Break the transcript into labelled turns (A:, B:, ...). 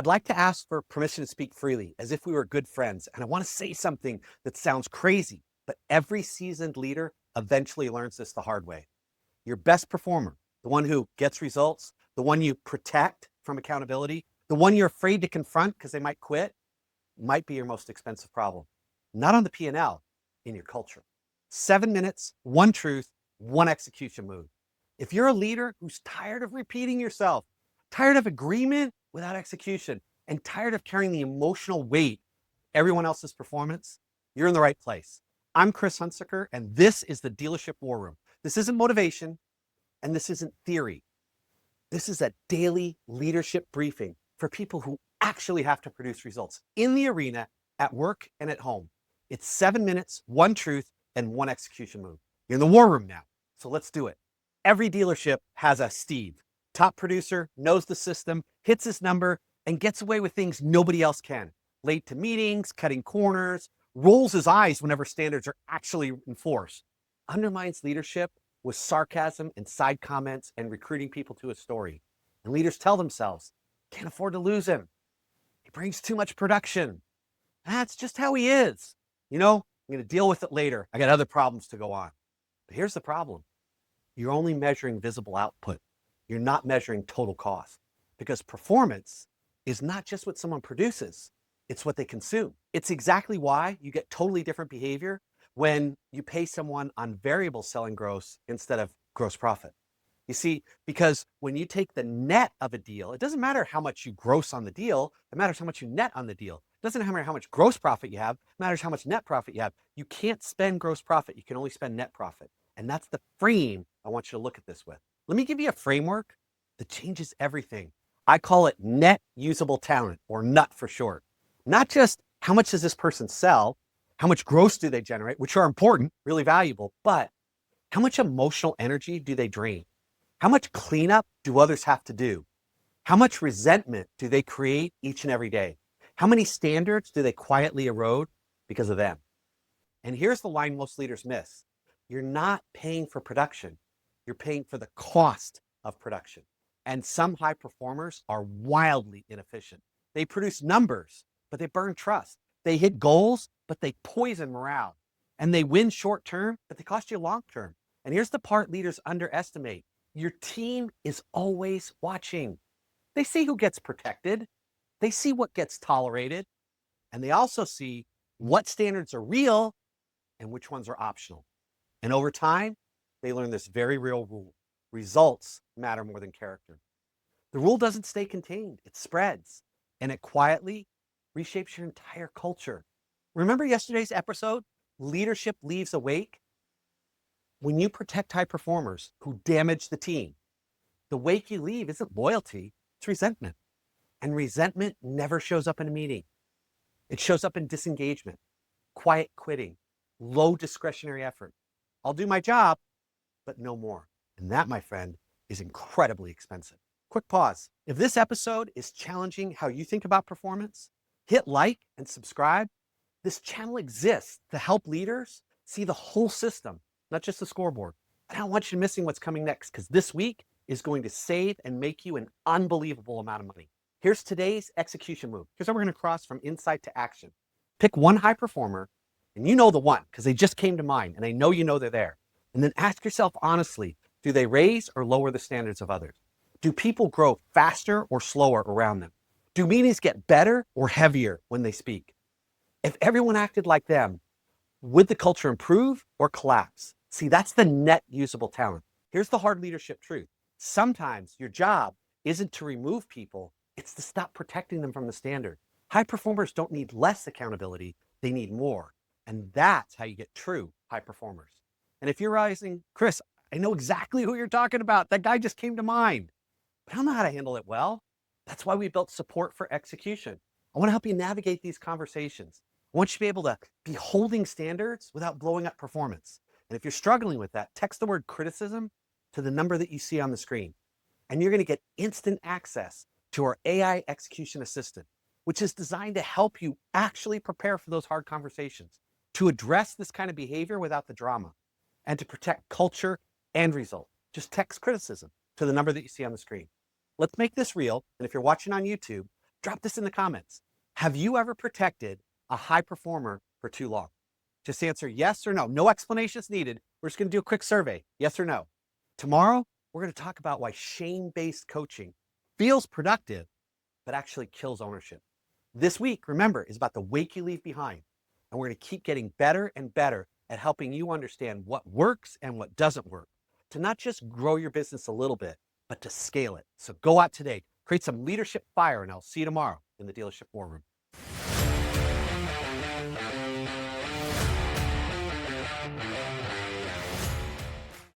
A: I'd like to ask for permission to speak freely, as if we were good friends, and I want to say something that sounds crazy, but every seasoned leader eventually learns this the hard way. Your best performer, the one who gets results, the one you protect from accountability, the one you're afraid to confront because they might quit, might be your most expensive problem. Not on the P&L, in your culture. 7 minutes, one truth, one execution move. If you're a leader who's tired of repeating yourself, tired of agreement without execution, and tired of carrying the emotional weight of everyone else's performance, you're in the right place. I'm Chris Hunsicker, and this is the Dealership War Room. This isn't motivation, and this isn't theory. This is a daily leadership briefing for people who actually have to produce results in the arena, at work, and at home. It's 7 minutes, one truth, and one execution move. You're in the war room now, so let's do it. Every dealership has a Steve. Top producer, knows the system, hits his number, and gets away with things nobody else can. Late to meetings, cutting corners, rolls his eyes whenever standards are actually enforced. Undermines leadership with sarcasm and side comments and recruiting people to his story. And leaders tell themselves, can't afford to lose him. He brings too much production. That's just how he is. I'm going to deal with it later. I got other problems to go on. But here's the problem. You're only measuring visible output. You're not measuring total cost, because performance is not just what someone produces, it's what they consume. It's exactly why you get totally different behavior when you pay someone on variable selling gross instead of gross profit. You see, because when you take the net of a deal, it doesn't matter how much you gross on the deal, it matters how much you net on the deal. It doesn't matter how much gross profit you have, it matters how much net profit you have. You can't spend gross profit, you can only spend net profit. And that's the frame I want you to look at this with. Let me give you a framework that changes everything. I call it net usable talent, or NUT for short. Not just how much does this person sell, how much gross do they generate, which are important, really valuable, but how much emotional energy do they drain? How much cleanup do others have to do? How much resentment do they create each and every day? How many standards do they quietly erode because of them? And here's the line most leaders miss. You're not paying for production. You're paying for the cost of production. And some high performers are wildly inefficient. They produce numbers, but they burn trust. They hit goals, but they poison morale. And they win short term, but they cost you long term. And here's the part leaders underestimate. Your team is always watching. They see who gets protected. They see what gets tolerated. And they also see what standards are real and which ones are optional. And over time, they learn this very real rule. Results matter more than character. The rule doesn't stay contained. It spreads. And it quietly reshapes your entire culture. Remember yesterday's episode? Leadership leaves a wake. When you protect high performers who damage the team, the wake you leave isn't loyalty, it's resentment. And resentment never shows up in a meeting. It shows up in disengagement, quiet quitting, low discretionary effort. I'll do my job, but no more. And that, my friend, is incredibly expensive. Quick pause. If this episode is challenging how you think about performance, hit like and subscribe. This channel exists to help leaders see the whole system, not just the scoreboard. I don't want you missing what's coming next, because this week is going to save and make you an unbelievable amount of money. Here's today's execution move. Here's how we're going to cross from insight to action. Pick one high performer, and you know the one because they just came to mind, and I know you know they're there. And then ask yourself honestly, do they raise or lower the standards of others? Do people grow faster or slower around them? Do meetings get better or heavier when they speak? If everyone acted like them, would the culture improve or collapse? See, that's the net usable talent. Here's the hard leadership truth. Sometimes your job isn't to remove people, it's to stop protecting them from the standard. High performers don't need less accountability, they need more. And that's how you get true high performers. And if you're realizing, Chris, I know exactly who you're talking about. That guy just came to mind, but I don't know how to handle it well. That's why we built support for execution. I want to help you navigate these conversations. I want you to be able to be holding standards without blowing up performance. And if you're struggling with that, text the word criticism to the number that you see on the screen. And you're going to get instant access to our AI execution assistant, which is designed to help you actually prepare for those hard conversations, to address this kind of behavior without the drama, and to protect culture and result. Just text criticism to the number that you see on the screen. Let's make this real. And if you're watching on YouTube, Drop this in the comments. Have you ever protected a high performer for too long? Just answer yes or no. No explanations needed. We're just going to do a quick survey. Yes or no. Tomorrow, we're going to talk about why shame-based coaching feels productive, but actually kills ownership. This week, remember, is about the wake you leave behind. And we're going to keep getting better and better at helping you understand what works and what doesn't work, to not just grow your business a little bit, but to scale it. So go out today, create some leadership fire, and I'll see you tomorrow in the Dealership War Room.